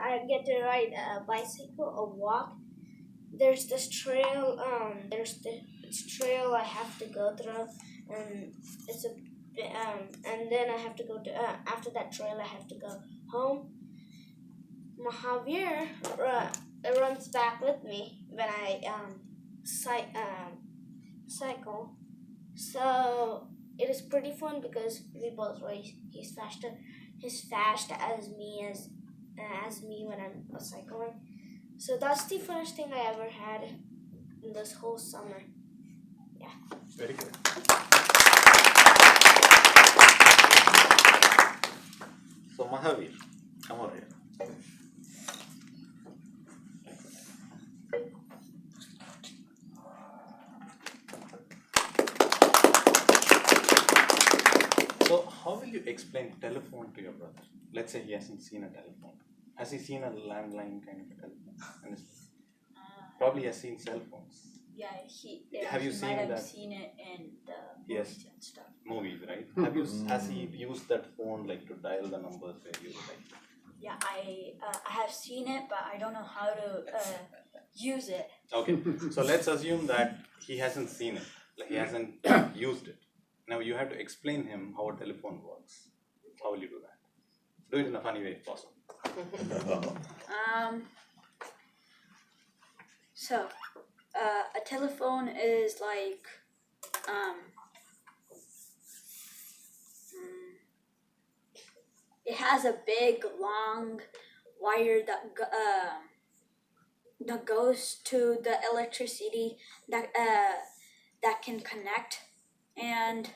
I get to ride a bicycle or walk, there's this trail. It's trail I have to go through, and and then I have to go to after that trail I have to go home. Mahavir runs back with me when I cycle. So it is pretty fun because we both race. He's fast as me when I'm cycling. So that's the funnest thing I ever had in this whole summer. Yeah. Very good. So Mahavir, come over here. So how will you explain telephone to your brother? Let's say he hasn't seen a telephone. Has he seen a landline kind of a telephone? Probably has seen cell phones. Have you seen might have that? seen it in the Yes. movies and stuff. Movies, right? Has he used that phone like to dial the numbers where you like? Yeah, I have seen it, but I don't know how to use it. Okay, so let's assume that he hasn't seen it, like he hasn't used it. Now you have to explain him how a telephone works. How will you do that? Do it in a funny way if possible. So, a telephone is like it has a big long wire that goes to the electricity that can connect, and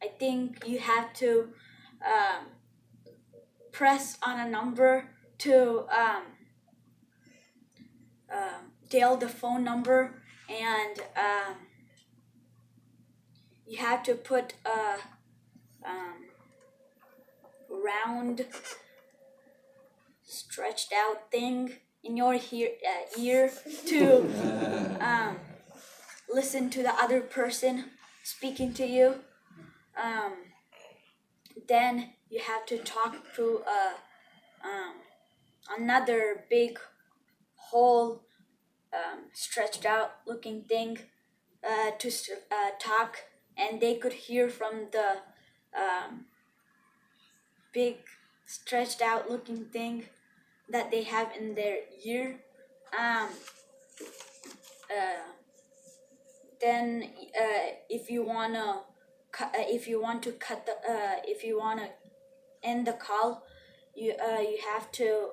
I think you have to press on a number to dial the phone number, and you have to put a round stretched out thing in your ear to listen to the other person speaking to you. Then you have to talk to another big whole stretched out looking thing to talk, and they could hear from the big stretched out looking thing that they have in their ear. Then if you want to end the call, you have to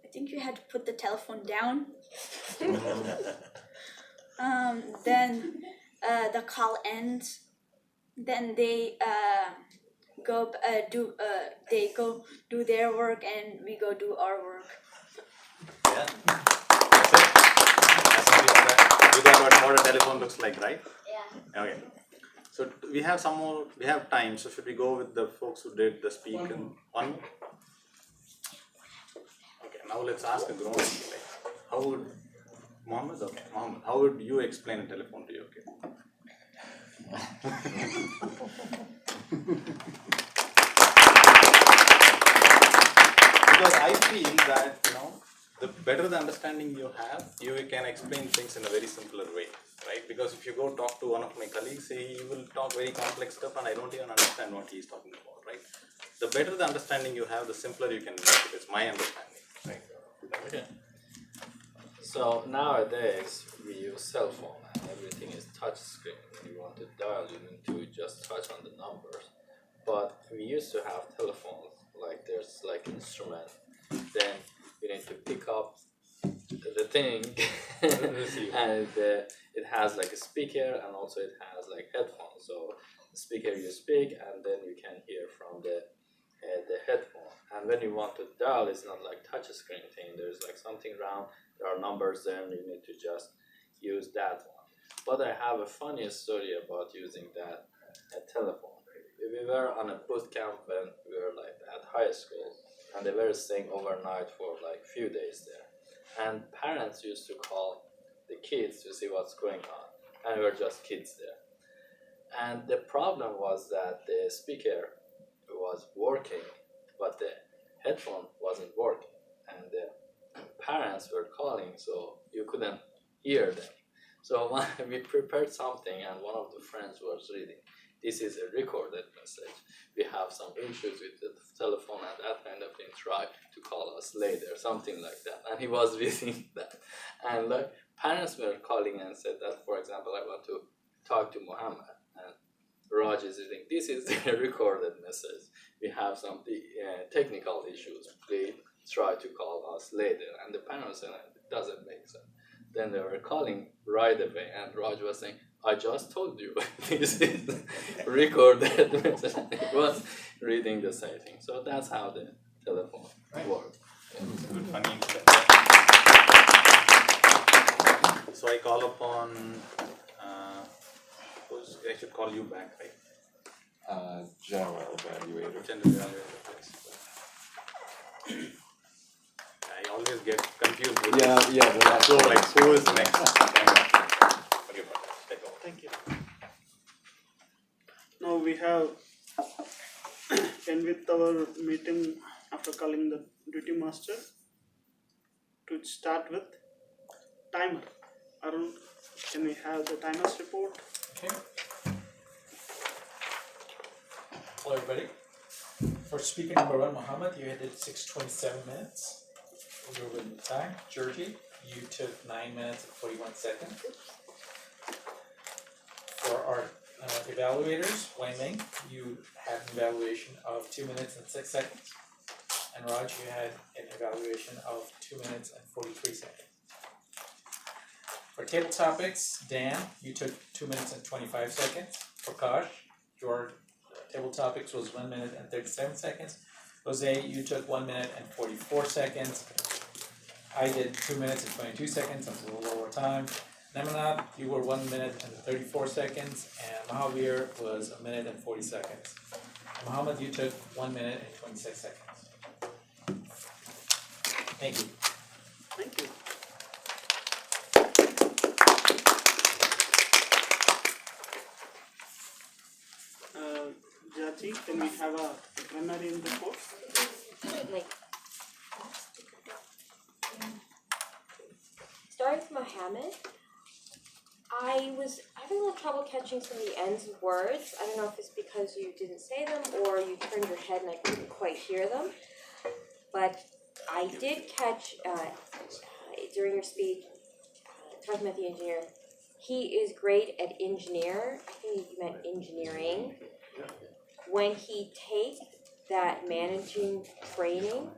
I think you had to put the telephone down. Then the call ends. Then they go do their work, and we go do our work. Yeah. That's it. You got what modern telephone looks like, right? Yeah. Okay. So we have some more. We have time. So should we go with the folks who did the speak and one more? Okay. Now let's ask a grown up. Like, how would Mohammed? Okay, Mohammed. How would you explain a telephone to your kid? Because I feel that the better the understanding you have, you can explain things in a very simpler way, right? Because if you go talk to one of my colleagues, he will talk very complex stuff, and I don't even understand what he is talking about, right? The better the understanding you have, the simpler you can make it. It's my understanding, right? Okay. So nowadays we use cell phone and everything is touch screen. When you want to dial, you need to just touch on the numbers. But we used to have telephones, like there's like instrument. Then you need to pick up the thing, and it has like a speaker, and also it has like headphones. So the speaker you speak, and then you can hear from the headphone. And when you want to dial, it's not like touch screen thing. There's like something round. There are numbers there, and you need to just use that one. But I have a funny story about using that telephone. We were on a boot camp when we were like at high school, and they were staying overnight for like few days there. And parents used to call the kids to see what's going on, and we were just kids there. And the problem was that the speaker was working, but the headphone wasn't working, and the parents were calling, so you couldn't hear them. So we prepared something, and one of the friends was reading. This is a recorded message. We have some issues with the telephone at that kind of thing. Try to call us later, something like that. And he was reading that. And like parents were calling and said that, for example, I want to talk to Muhammad. And Raj is reading, this is the recorded message. We have some technical issues. Please try to call us later. And the parents said, it doesn't make sense. Then they were calling right away, and Raj was saying, I just told you, this is recorded message. He was reading the same thing. So that's how the telephone works. Good, funny incident. So I call upon, I should call you back, right? General evaluator. General evaluator, please. I always get confused with this. Yeah. So like, who is next? Okay, take over. Thank you. Now we have end with our meeting after calling the duty master to start with timer. Arun, can we have the timers report? Okay. Hello everybody. For speaker number 1, Muhammad, you did 6:27 minutes. We'll go with the time. Georgie, you took 9 minutes and 41 seconds. For our evaluators, Wei Ming, you had an evaluation of 2 minutes and 6 seconds. And Raj, you had an evaluation of 2 minutes and 43 seconds. For table topics, Dan, you took 2 minutes and 25 seconds. Prakash, your table topics was 1 minute and 37 seconds. Jose, you took 1 minute and 44 seconds. I did 2 minutes and 22 seconds, that's a little lower time. Namanat, you were 1 minute and 34 seconds, and Mahavir was 1 minute and 40 seconds. Muhammad, you took 1 minute and 26 seconds. Thank you. Thank you. Jaji, can we have a plenary in report? Like, starting with Mohammed, I was having a little trouble catching some of the ends of words. I don't know if it's because you didn't say them or you turned your head and I couldn't quite hear them. But I did catch during your speech, talking about the engineer, he is great at engineer. I think you meant engineering. When he takes that managing training,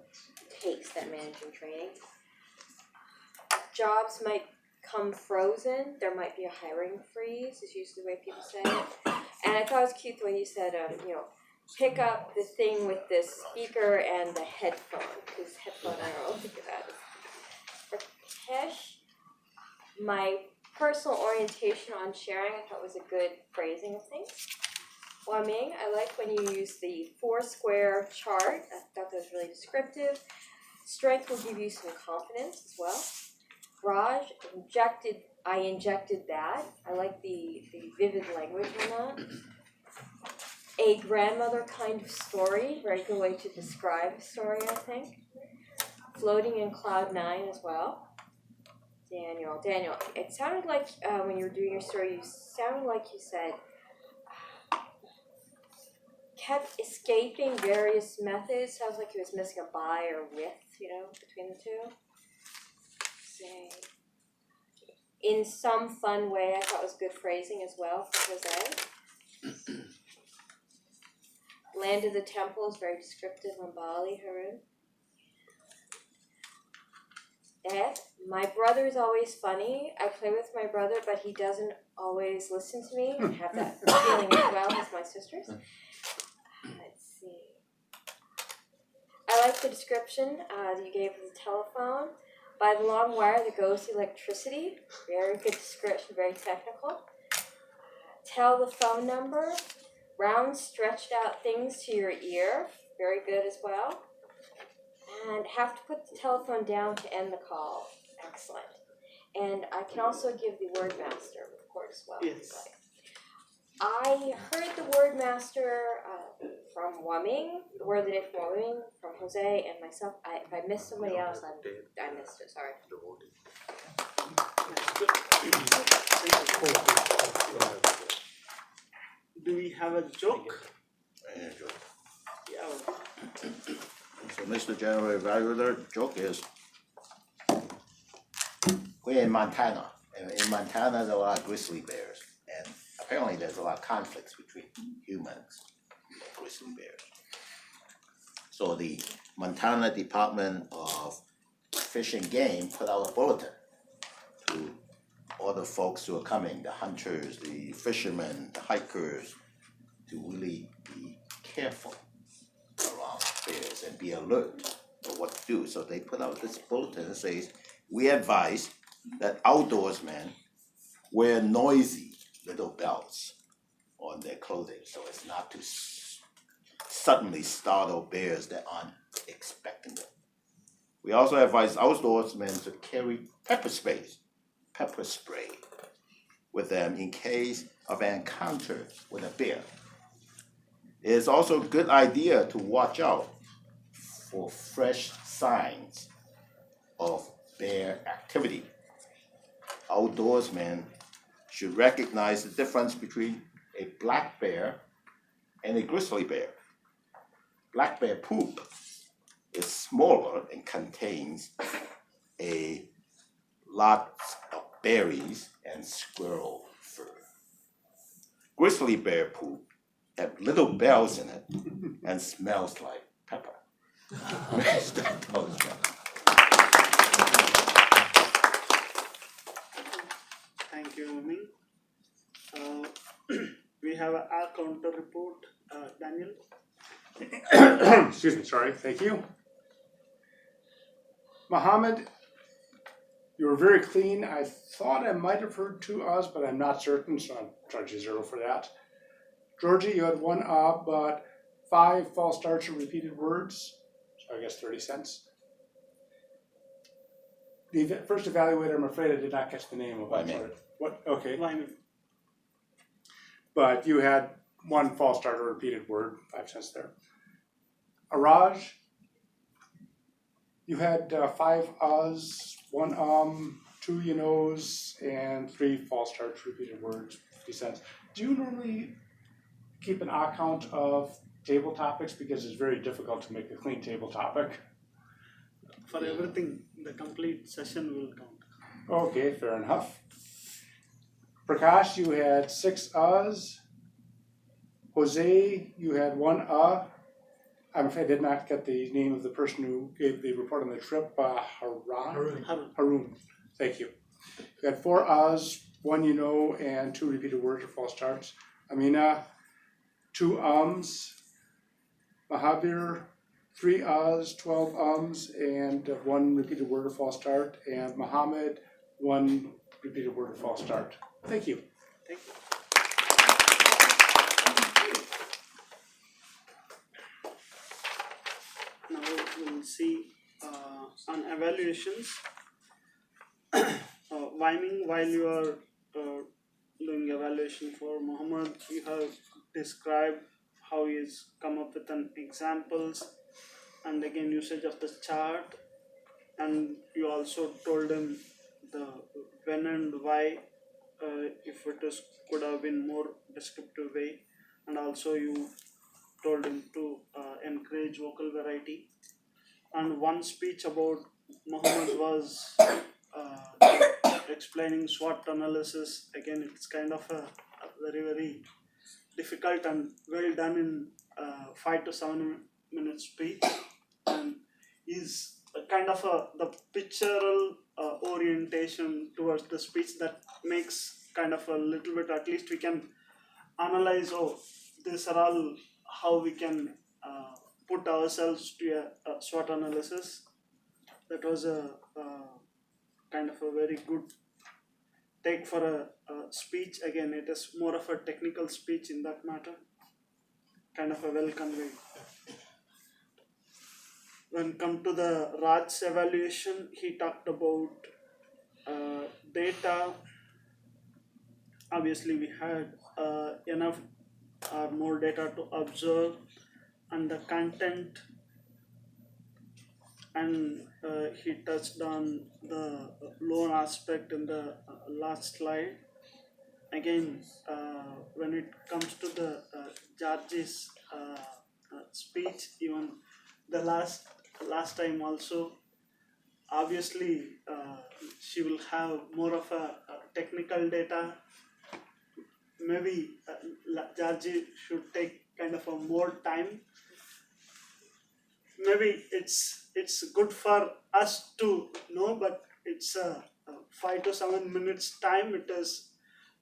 jobs might come frozen. There might be a hiring freeze, is usually the way people say it. And I thought it was cute the way you said, pick up the thing with the speaker and the headphone, because headphone, I don't know, think of that. For Kesh, my personal orientation on sharing, I thought was a good phrasing of things. Wai Ming, I like when you use the 4-square chart. I thought that was really descriptive. Strength will give you some confidence as well. Raj, I injected that. I like the vivid language in that. A grandmother kind of story, very good way to describe a story, I think. Floating in cloud 9 as well. Daniel, it sounded like when you were doing your story, you sounded like you said, kept escaping various methods. Sounds like he was missing a by or with, between the two. Say, in some fun way, I thought was good phrasing as well for Jose. Land of the Temple is very descriptive on Bali, Harun. Ed, my brother is always funny. I play with my brother, but he doesn't always listen to me. I have that feeling as well as my sisters. Let's see. I like the description that you gave of the telephone. By the long wire that goes to electricity. Very good description, very technical. Tell the phone number. Round, stretched out things to your ear. Very good as well. And have to put the telephone down to end the call. Excellent. And I can also give the word master report as well. Yes. I heard the word master from Wumming, the word that is Wumming from Jose and myself. If I missed somebody else, I missed it. Sorry. Do we have a joke? Yeah. So, Mr. General Evaluator, joke is, we're in Montana, and in Montana, there are a lot of grizzly bears, and apparently there's a lot of conflicts between humans and grizzly bears. So the Montana Department of Fish and Game put out a bulletin to all the folks who are coming, the hunters, the fishermen, the hikers, to really be careful around bears and be alert of what to do. So they put out this bulletin that says, we advise that outdoorsmen wear noisy little bells on their clothing so as not to suddenly startle bears that aren't expecting them. We also advise outdoorsmen to carry pepper spray with them in case of an encounter with a bear. It is also a good idea to watch out for fresh signs of bear activity. Outdoorsmen should recognize the difference between a black bear and a grizzly bear. Black bear poop is smaller and contains a lot of berries and squirrel fur. Grizzly bear poop have little bells in it and smells like pepper. Thank you, Ming. We have our counter report, Daniel. Excuse me, sorry, thank you. Mohammed, you were very clean. I thought I might have heard 2 uhs, but I'm not certain, so I'll charge you 0 for that. Georgie, you had 1 but 5 false starts or repeated words, so I guess 30 cents. The first evaluator, I'm afraid I did not catch the name of. Wyman. What? Okay. Wyman. But you had 1 false start or repeated word, 5 cents there. Araj, you had 5 uhs, 1 2 you knows, and 3 false starts, repeated words, 50 cents. Do you normally keep an count of table topics? Because it's very difficult to make a clean table topic. For everything, the complete session will count. Okay, fair enough. Prakash, you had 6 uhs. Jose, you had 1 I'm afraid I did not get the name of the person who gave the report on the trip. Harun. Thank you. You had 4 uhs, 1 you know, and 2 repeated words or false starts. Amina, 2 ums. Mahavir, 3 uhs, 12 ums, and 1 repeated word or false start. And Muhammad, 1 repeated word or false start. Thank you. Thank you. Now we'll see on evaluations. Wyoming, while you are doing evaluation for Muhammad, you have described how he's come up with an examples and again usage of the chart, and you also told him the when and why, if it is could have been more descriptive way, and also you told him to encourage vocal variety. And one speech about Muhammad was explaining SWOT analysis. Again, it's kind of a very difficult and well done in 5 to 7 minute speech, and is kind of the pictorial orientation towards the speech that makes kind of a little bit, at least we can analyze, oh, these are all how we can put ourselves to a SWOT analysis. That was a kind of a very good take for a speech. Again, it is more of a technical speech in that matter, kind of a well conveyed. When come to the Raj's evaluation, he talked about data. Obviously, we had enough or more data to observe, and the content, and he touched on the loan aspect in the last slide. Again, when it comes to the George's speech, even the last time also, obviously she will have more of a technical data. Maybe Georgie should take kind of a more time. Maybe it's good for us to know, but it's 5 to 7 minutes time. It is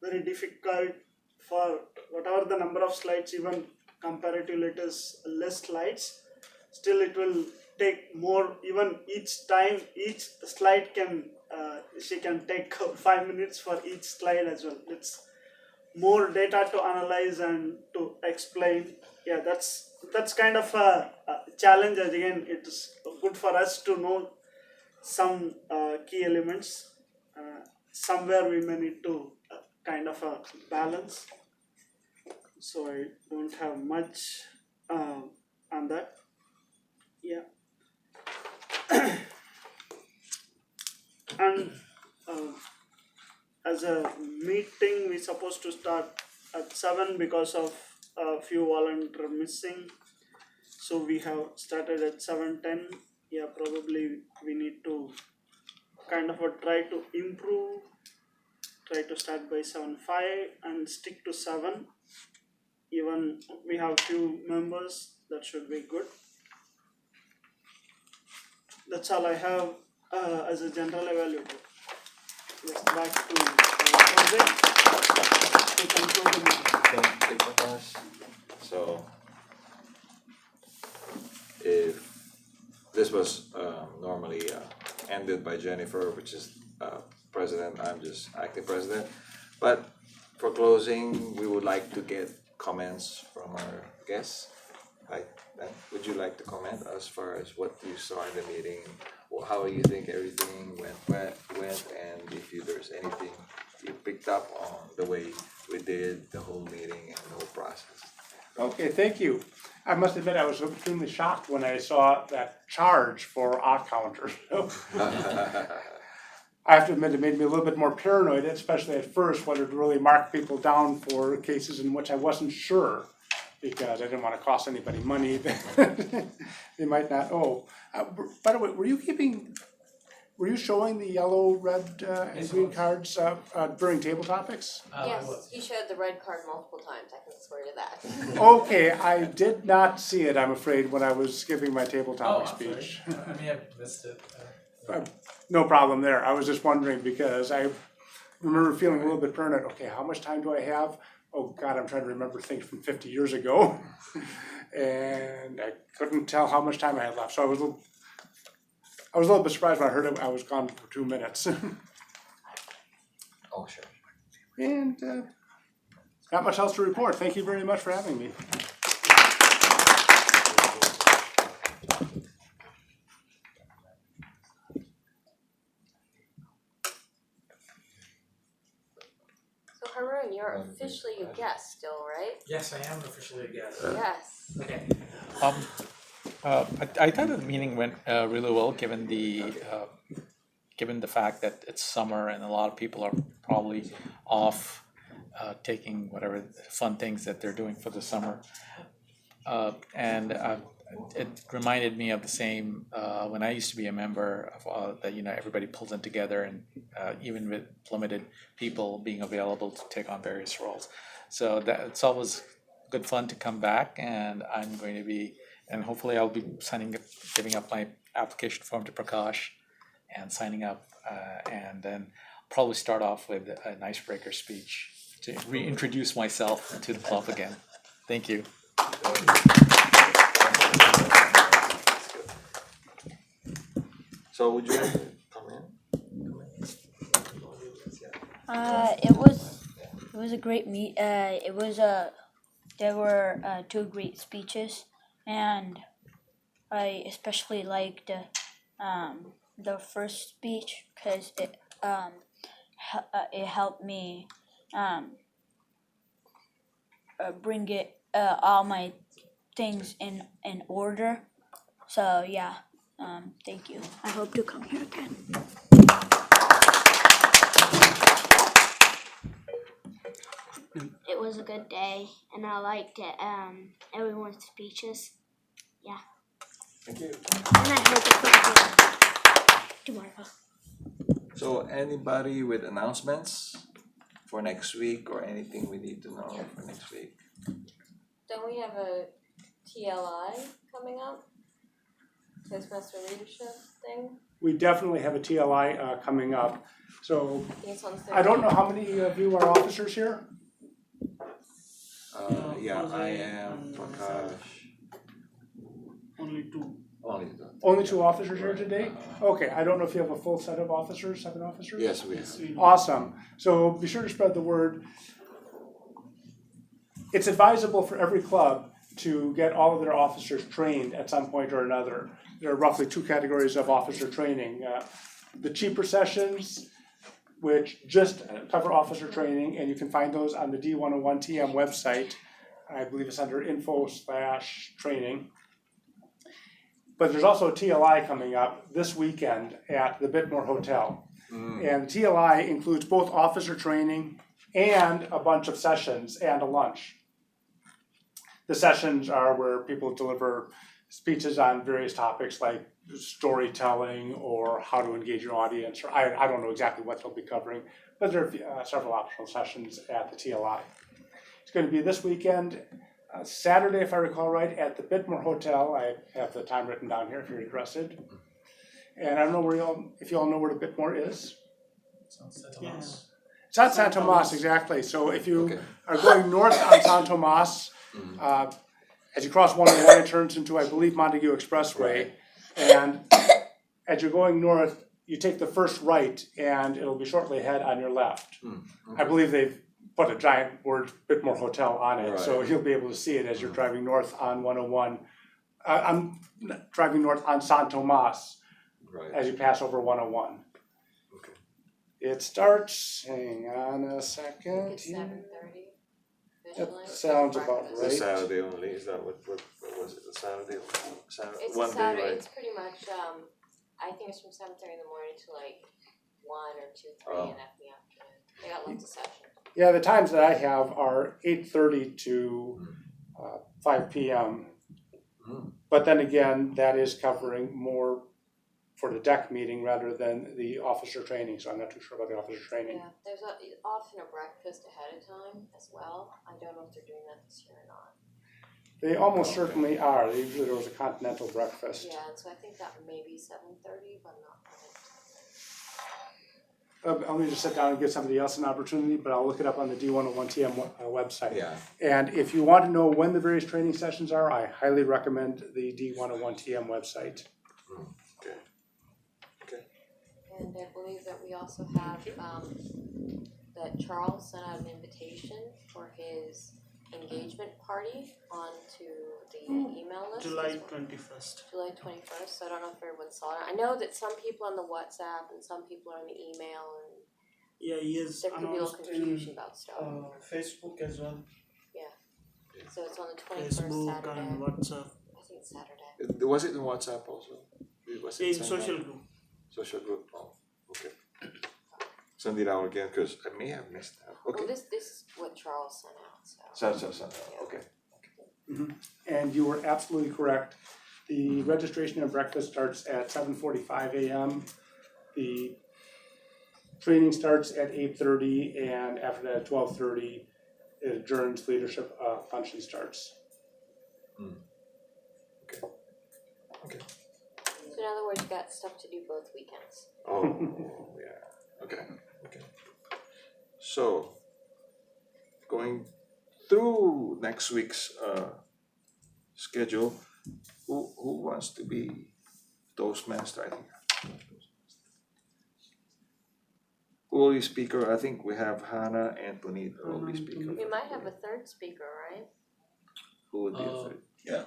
very difficult for whatever the number of slides, even comparatively it is less slides. Still, it will take more. Even each time, each slide can she can take 5 minutes for each slide as well. It's more data to analyze and to explain. Yeah, that's kind of a challenge. Again, it is good for us to know some key elements. Somewhere we may need to kind of a balance. So I don't have much on that. Yeah. And as a meeting, we're supposed to start at 7 because of a few volunteers missing. So we have started at 7:10. Yeah, probably we need to kind of try to improve. Try to start by 7:05 and stick to 7. Even we have few members, that should be good. That's all I have as a general evaluator. Yes, back to Jose to conclude the meeting. So, if this was normally ended by Jennifer, which is president, I'm just acting president. But for closing, we would like to get comments from our guests. Like, would you like to comment as far as what you saw in the meeting, or how you think everything went, and if there's anything you picked up on the way we did the whole meeting and the whole process? Okay, thank you. I must admit, I was extremely shocked when I saw that charge for odd counters. I have to admit, it made me a little bit more paranoid, especially at first, whether to really mark people down for cases in which I wasn't sure, because I didn't want to cost anybody money that they might not owe. By the way, were you showing the yellow, red, and green cards during table topics? Yes, he showed the red card multiple times, I can swear to that. Okay, I did not see it, I'm afraid, when I was giving my table topic speech. I may have missed it. No problem there. I was just wondering because I remember feeling a little bit paranoid. Okay, how much time do I have? Oh God, I'm trying to remember things from 50 years ago. And I couldn't tell how much time I had left. So I was a little bit surprised when I heard I was gone for 2 minutes. Oh, sure. And not much else to report. Thank you very much for having me. So Harun, you're officially a guest still, right? Yes, I am officially a guest. Yes. Okay. I thought the meeting went really well, given the fact that it's summer and a lot of people are probably off taking whatever fun things that they're doing for the summer. And it reminded me of the same when I used to be a member of that everybody pulls in together, and even with limited people being available to take on various roles. So that it's always good fun to come back, and I'm going to be, and hopefully I'll be giving up my application form to Prakash and signing up, and then probably start off with an icebreaker speech to reintroduce myself to the club again. Thank you. So would you like to come in? It was a great meet. There were 2 great speeches, and I especially liked the first speech because it helped me bring it all my things in order. So yeah, thank you. I hope to come here again. It was a good day, and I liked everyone's speeches. Yeah. Thank you. And I hope it's good tomorrow. So anybody with announcements for next week or anything we need to know for next week? Don't we have a TLI coming up? Toastmaster leadership thing? We definitely have a TLI coming up. So I think it's on I don't know 13th. how many of you are officers here? Yeah, Jose I am and Prakash. Only two. Only the. Only 2 officers here today? Okay, I don't know if you have a full set of officers, 7 officers? Yes, we have. Awesome. So be sure to spread the word. It's advisable for every club to get all of their officers trained at some point or another. There are roughly 2 categories of officer training. The cheaper sessions, which just cover officer training, and you can find those on the D101TM website. I believe it's under info/training. But there's also a TLI coming up this weekend at the Bitmore Hotel. And the TLI includes both officer training and a bunch of sessions and a lunch. The sessions are where people deliver speeches on various topics like storytelling or how to engage your audience, or I don't know exactly what they'll be covering, but there are several optional sessions at the TLI. It's going to be this weekend, Saturday, if I recall right, at the Bitmore Hotel. I have the time written down here if you're interested. And I don't know if you all know where the Bitmore is. Sounds Yeah. Tomas. It's on San Tomas, exactly. So if you Okay. are going north on San Tomas, as you cross 101, it turns into, I believe, Montague Expressway. And as you're going north, you take the first right, and it'll be shortly ahead on your left. I believe they've put a giant word Bitmore Hotel on it, so Right. you'll be able to see it as you're driving north on 101. I'm driving north on San Tomas Right. as you pass over 101. Okay. It starts, hang on a I think second it's here. 7:30. That sounds about The right. Saturday only, is that what was it, the Saturday? It's One a day, Saturday, right? it's pretty much, I think it's from 7:30 in the morning to like 1 or 2, 3 Oh. in the afternoon. They got lots of sessions. Yeah, the times that I have are 8:30 to 5 p.m. But then again, that is covering more for the deck meeting rather than the officer training, so I'm not too sure about the officer training. Yeah, there's often a breakfast ahead of time as well. I don't know if they're doing that this year or not. They almost certainly are. Usually there was a continental breakfast. Yeah, and so I think that may be 7:30, but I'm not I'll need to sit down and give somebody else an opportunity, but I'll look it up on the D101TM website. Yeah. And if you want to know when the various training sessions are, I highly recommend the D101TM website. Okay. And I believe that we also have, that Charles sent out an invitation for his engagement party onto the email list. July 21st. July 21st, so I don't know if everyone saw it. I know that some people on the WhatsApp and some people are on the email, and Yeah, he is there could be a little announced confusion in about stuff. Facebook as well. So it's on the 21st Facebook Saturday. and WhatsApp. I think it's Saturday. Was it in WhatsApp also? Was it In sent social out? group. Social group, oh, okay. Send it out again, cause I may have missed that, Well, okay. this is what Charles sent out, so. Okay. And you were absolutely correct. The registration and breakfast starts at 7:45 a.m. The training starts at 8:30, and after that at 12:30, it adjourns, leadership function starts. So in other words, you got stuff to do both weekends. Oh, yeah, okay. So, going through next week's schedule, who wants to be Toastmaster, I think? Who will be speaker? I think we have Hannah and Puneet will be speaker. We might have a third speaker, right? Who would be a third? Yeah.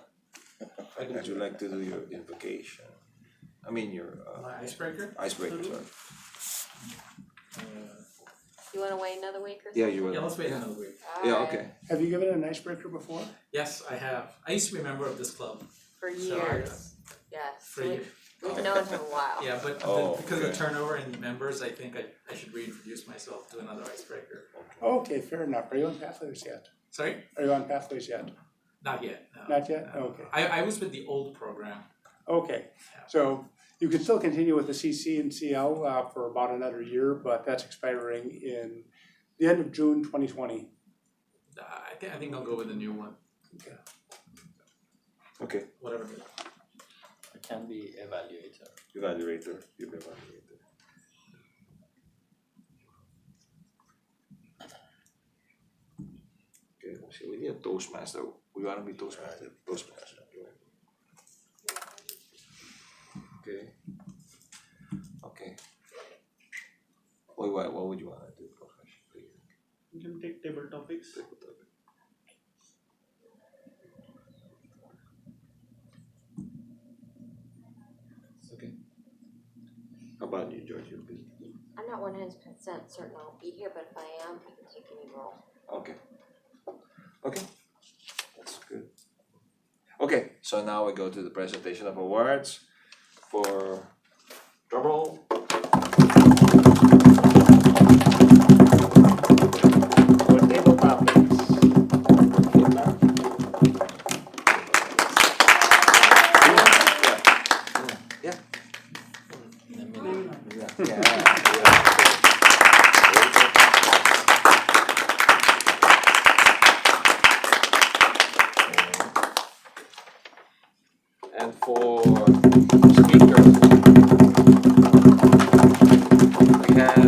Would you like to do your invocation? I mean your My icebreaker? icebreaker, sorry. You wanna wait another week or Yeah, something? you Yeah, will. let's wait another week. Yeah, Alright, okay. Have you given an icebreaker before? Yes, I have. I used to be a member of this club. For So years, yes, For we, you. we've known him a while. Yeah, but Oh, because of okay. turnover in members, I think I should reintroduce myself to another icebreaker. Okay, fair enough. Are you on Pathways yet? Sorry? Are you on Pathways yet? Not yet, no. Not yet? no. Okay. I was with the old program. Okay, so you can still continue with the CC and CL for about another year, but that's expiring in the end of June 2020. I think I'll go with the new one, Okay, whatever. it is. I can be evaluator. evaluator, you be evaluator. Okay, so we need a Toastmaster. We wanna be Toastmaster. Toastmaster. Okay. Okay. What would you wanna do, Professor? You can take table topics. Okay. How about you, George? You'll be. I'm not 100% certain I'll be here, but if I am, I can take any role. Okay. Okay. That's good. Okay, so now we go to the presentation of awards for drumroll. For table topics. Yeah. And for speakers, we have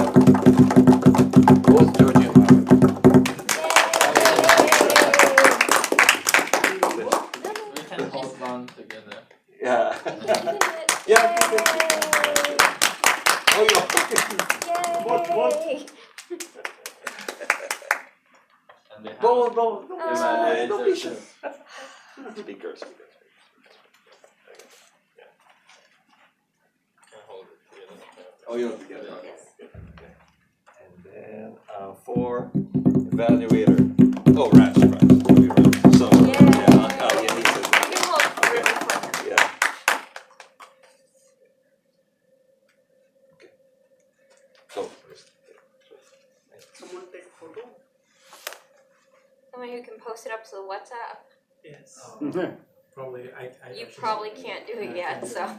both George and Marvin. We can hold on together. Yeah. Yay! Oh, yeah. Both. And we have Both. Don't evaluators be too. shy. Speakers. Can hold it together. Oh, you're together. Okay. And then for evaluator. Oh, Raj. So Yay. yeah, he needs You can hold the ribbon for him. yeah. Okay. So Someone take photo. Someone who can post it up to the WhatsApp. Yes. Probably, I You actually- probably can't do it yet, so.